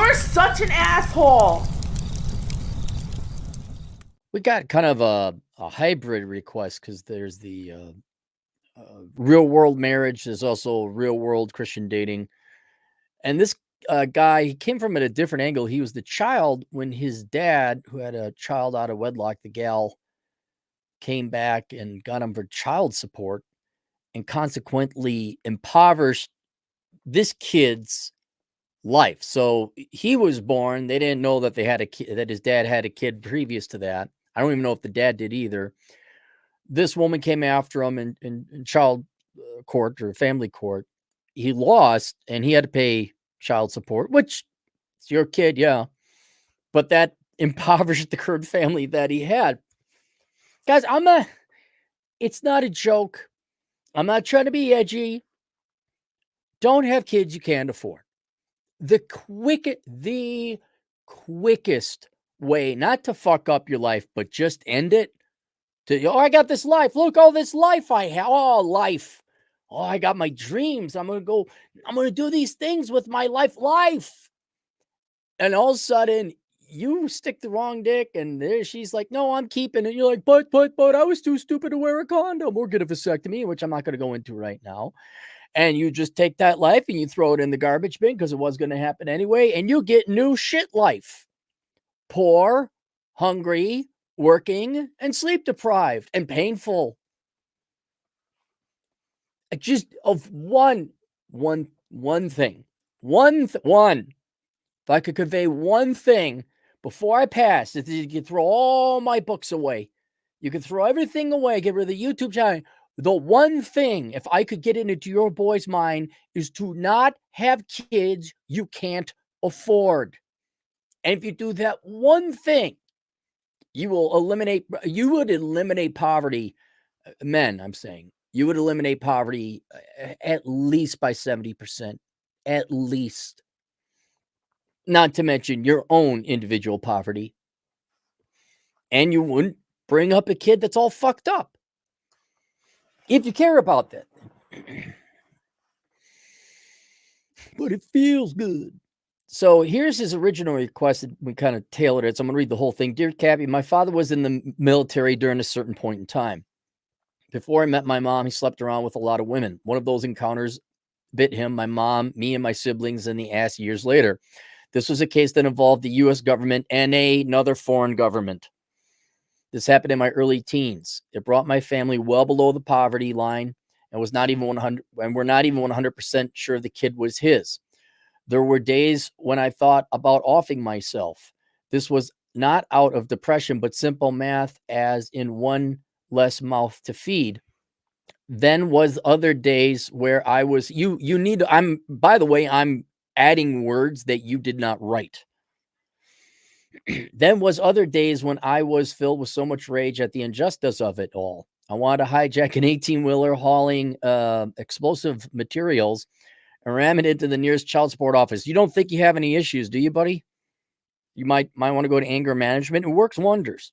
You're such an asshole. We got kind of a hybrid request because there's the real world marriage. There's also real world Christian dating. And this guy, he came from it a different angle. He was the child when his dad, who had a child out of wedlock, the gal, came back and got him for child support and consequently impoverished this kid's life. So he was born. They didn't know that they had a kid, that his dad had a kid previous to that. I don't even know if the dad did either. This woman came after him in child court or family court. He lost and he had to pay child support, which it's your kid, yeah. But that impoverished the current family that he had. Guys, it's not a joke. I'm not trying to be edgy. Don't have kids you can't afford. The quickest way not to fuck up your life, but just end it. I got this life. Look, all this life I have. Oh, life. Oh, I got my dreams. I'm going to do these things with my life. And all of a sudden, you stick the wrong dick, and there she's like, no, I'm keeping it. You're like, but, I was too stupid to wear a condom or get a vasectomy, which I'm not going to go into right now. And you just take that life and you throw it in the garbage bin because it was going to happen anyway, and you get new shit life. Poor, hungry, working, and sleep deprived and painful. Just of one thing. If I could convey one thing before I pass, is you could throw all my books away. You could throw everything away, get rid of the YouTube channel. The one thing, if I could get it into your boy's mind, is to not have kids you can't afford. And if you do that one thing, you would eliminate poverty. Men, I'm saying, you would eliminate poverty at least by 70%, at least. Not to mention your own individual poverty. And you wouldn't bring up a kid that's all fucked up. If you care about that. But it feels good. So here's his original request. We kind of tailored it. So I'm going to read the whole thing. Dear Cappy, my father was in the military during a certain point in time. Before I met my mom, he slept around with a lot of women. One of those encounters bit him, my mom, me, and my siblings in the ass years later. This was a case that involved the U.S. government and another foreign government. This happened in my early teens. It brought my family well below the poverty line and was not even 100, and we're not even 100% sure the kid was his. There were days when I thought about offing myself. This was not out of depression, but simple math, as in one less mouth to feed. Then was other days where I was, by the way, I'm adding words that you did not write. Then was other days when I was filled with so much rage at the injustice of it all. I wanted to hijack an 18-wheeler hauling explosive materials and ram it into the nearest child support office. You don't think you have any issues, do you, buddy? You might want to go to anger management. It works wonders.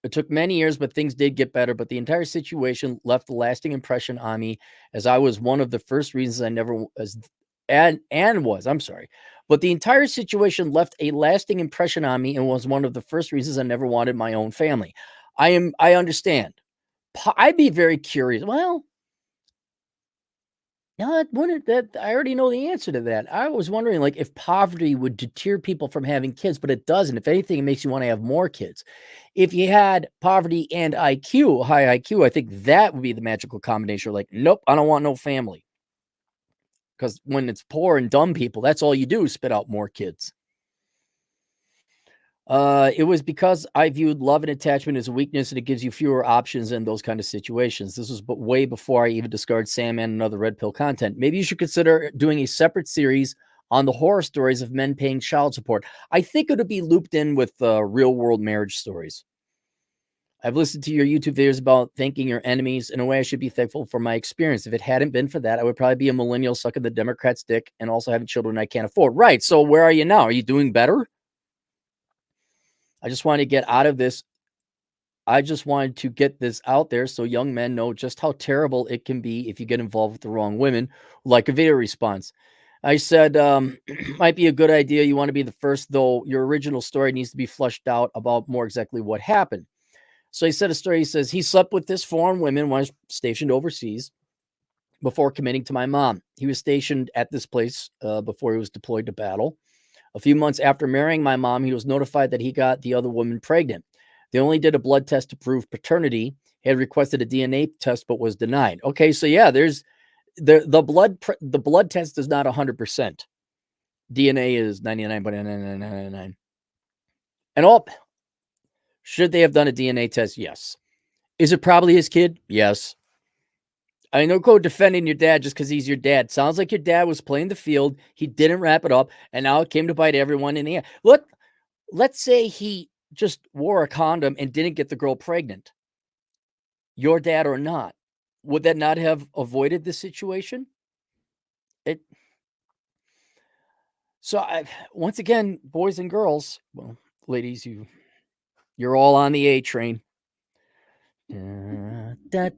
It took many years, but things did get better. But the entire situation left a lasting impression on me, as I was one of the first reasons I never was. But the entire situation left a lasting impression on me and was one of the first reasons I never wanted my own family. I understand. I'd be very curious. Well, no, I already know the answer to that. I was wondering, like, if poverty would deter people from having kids, but it doesn't. If anything, it makes you want to have more kids. If you had poverty and IQ, high IQ, I think that would be the magical combination. Like, nope, I don't want no family. Because when it's poor and dumb people, that's all you do is spit out more kids. It was because I viewed love and attachment as a weakness, and it gives you fewer options in those kind of situations. This was way before I even discarded Sandman and other red pill content. Maybe you should consider doing a separate series on the horror stories of men paying child support. I think it would be looped in with real world marriage stories. I've listened to your YouTube videos about thanking your enemies. In a way, I should be thankful for my experience. If it hadn't been for that, I would probably be a millennial sucking the Democrats' dick and also having children I can't afford. Right. So where are you now? Are you doing better? I just want to get out of this. I just wanted to get this out there so young men know just how terrible it can be if you get involved with the wrong women, like a video response. I said, might be a good idea. You want to be the first, though. Your original story needs to be fleshed out about more exactly what happened. So he said a story. He says he slept with this foreign woman when I was stationed overseas before committing to my mom. He was stationed at this place before he was deployed to battle. A few months after marrying my mom, he was notified that he got the other woman pregnant. They only did a blood test to prove paternity. He had requested a DNA test, but was denied. Okay, so yeah, there's the blood test is not 100%. DNA is 99.99999. And all should they have done a DNA test? Yes. Is it probably his kid? Yes. I know go defending your dad just because he's your dad. Sounds like your dad was playing the field. He didn't wrap it up, and now it came to bite everyone in the ass. Look, let's say he just wore a condom and didn't get the girl pregnant, your dad or not. Would that not have avoided the situation? It so I once again, boys and girls, well, ladies, you're all on the A train. That's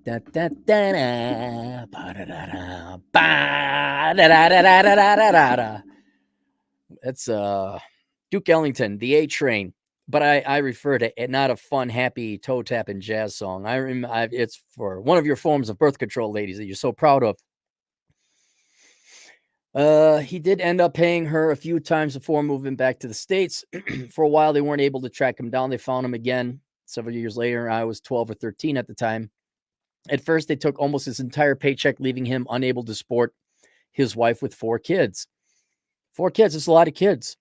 Duke Ellington, the A Train. But I refer to it, not a fun, happy toe tapping jazz song. It's for one of your forms of birth control, ladies, that you're so proud of. He did end up paying her a few times before moving back to the States. For a while, they weren't able to track him down. They found him again several years later. I was 12 or 13 at the time. At first, they took almost his entire paycheck, leaving him unable to support his wife with 4 kids. 4 kids is a lot of kids.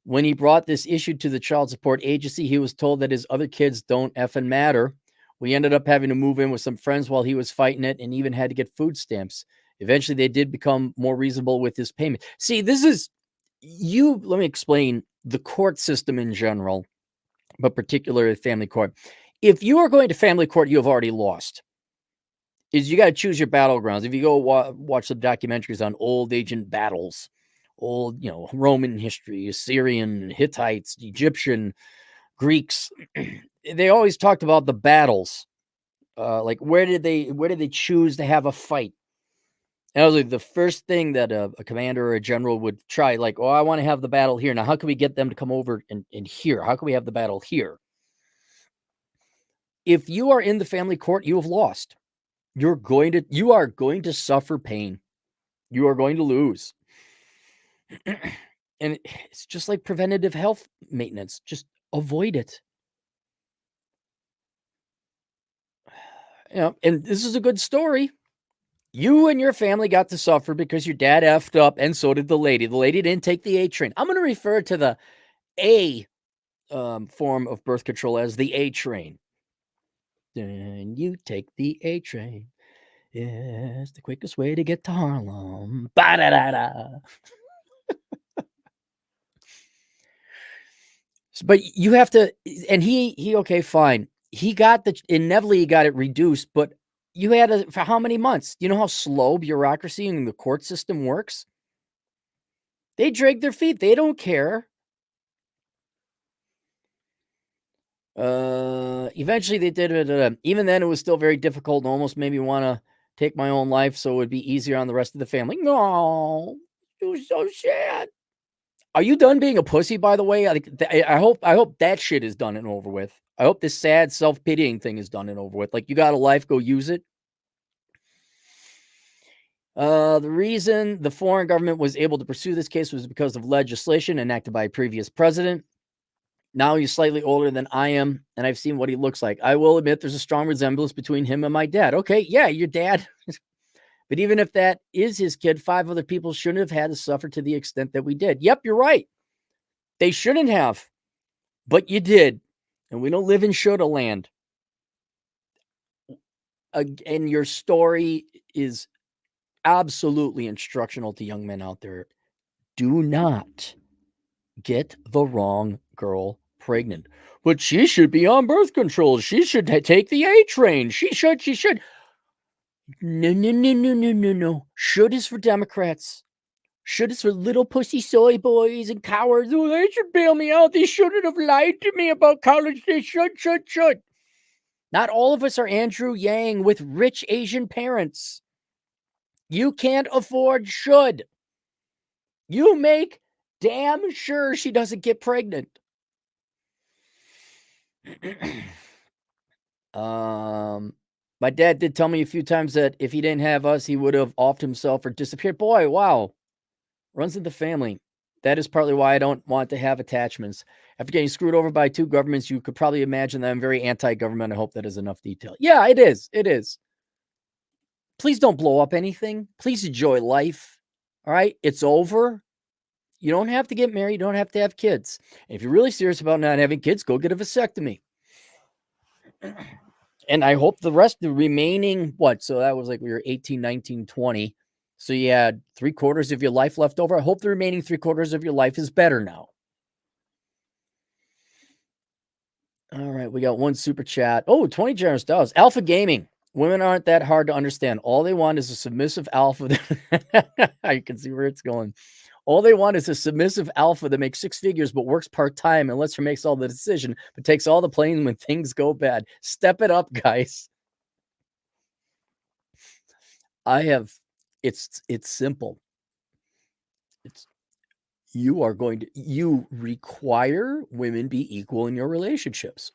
When he brought this issue to the child support agency, he was told that his other kids don't effing matter. We ended up having to move in with some friends while he was fighting it and even had to get food stamps. Eventually, they did become more reasonable with his payment. See, let me explain the court system in general, but particularly family court. If you are going to family court, you have already lost. You got to choose your battlegrounds. If you go watch some documentaries on old ancient battles, old, Roman history, Assyrian, Hittites, Egyptian, Greeks, they always talked about the battles. Like where did they choose to have a fight? And I was like, the first thing that a commander or a general would try, like, oh, I want to have the battle here. Now, how can we get them to come over and here? How can we have the battle here? If you are in the family court, you have lost. You are going to suffer pain. You are going to lose. And it's just like preventative health maintenance. Just avoid it. And this is a good story. You and your family got to suffer because your dad effed up, and so did the lady. The lady didn't take the A train. I'm going to refer to the A form of birth control as the A train. Then you take the A train. It's the quickest way to get to Harlem. Ba-da-da-da. But you have to, and he okay, fine. He got inevitably he got it reduced, but you had for how many months? You know how slow bureaucracy in the court system works? They drag their feet. They don't care. Eventually they did it. Even then, it was still very difficult and almost made me want to take my own life so it would be easier on the rest of the family. No, it was so sad. Are you done being a pussy, by the way? I hope that shit is done and over with. I hope this sad self-pitying thing is done and over with. Like, you got a life, go use it. The reason the foreign government was able to pursue this case was because of legislation enacted by a previous president. Now he's slightly older than I am, and I've seen what he looks like. I will admit there's a strong resemblance between him and my dad. Okay, yeah, your dad. But even if that is his kid, 5 other people shouldn't have had to suffer to the extent that we did. Yep, you're right. They shouldn't have, but you did. And we don't live in shoulda land. And your story is absolutely instructional to young men out there. Do not get the wrong girl pregnant. But she should be on birth control. She should take the A train. She should. No. Should is for Democrats. Should is for little pussy soy boys and cowards. Oh, they should bail me out. They shouldn't have lied to me about college. They should. Not all of us are Andrew Yang with rich Asian parents. You can't afford should. You make damn sure she doesn't get pregnant. My dad did tell me a few times that if he didn't have us, he would have offed himself or disappeared. Boy, wow. Runs in the family. That is partly why I don't want to have attachments. After getting screwed over by two governments, you could probably imagine that I'm very anti-government. I hope that is enough detail. Yeah, it is. It is. Please don't blow up anything. Please enjoy life. All right. It's over. You don't have to get married. You don't have to have kids. If you're really serious about not having kids, go get a vasectomy. And I hope the remaining, what? So that was like we were 18, 19, 20. So you had 3/4 of your life left over. I hope the remaining 3/4 of your life is better now. All right, we got one super chat. Oh, 20 generous dollars. Alpha Gaming. Women aren't that hard to understand. All they want is a submissive alpha. You can see where it's going. All they want is a submissive alpha that makes 6 figures but works part-time and lets her makes all the decision, but takes all the blame when things go bad. Step it up, guys. It's simple. You require women be equal in your relationships.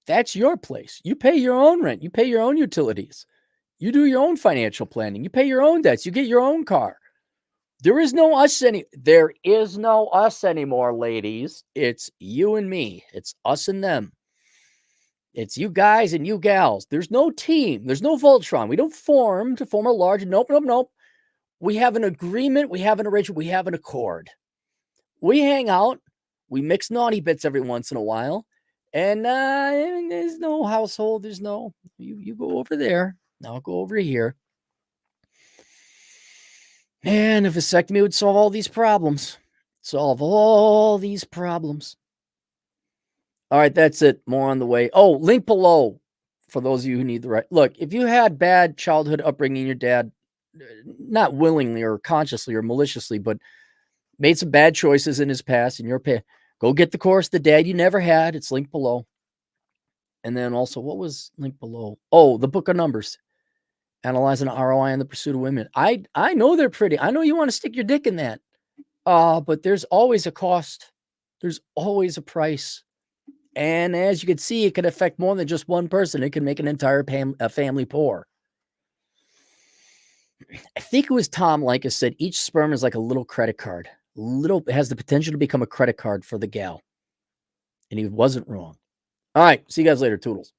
That's your place. You pay your own rent. You pay your own utilities. You do your own financial planning. You pay your own debts. You get your own car. There is no us anymore, ladies. It's you and me. It's us and them. It's you guys and you gals. There's no team. There's no Voltron. We don't form to form a large. Nope. We have an agreement. We have an arrangement. We have an accord. We hang out. We mix naughty bits every once in a while. And there's no household. There's no, you go over there. I'll go over here. And a vasectomy would solve all these problems. All right, that's it. More on the way. Oh, link below for those of you who need the right. Look, if you had bad childhood upbringing, your dad, not willingly or consciously or maliciously, but made some bad choices in his past, and go get the course, The Dad You Never Had. It's linked below. And then also, what was linked below? Oh, the Book of Numbers. Analyzing ROI in the pursuit of women. I know they're pretty. I know you want to stick your dick in that. But there's always a cost. There's always a price. And as you can see, it can affect more than just one person. It can make an entire family poor. I think it was Tom Likas said each sperm is like a little credit card. It has the potential to become a credit card for the gal. And he wasn't wrong. All right. See you guys later. Toodles.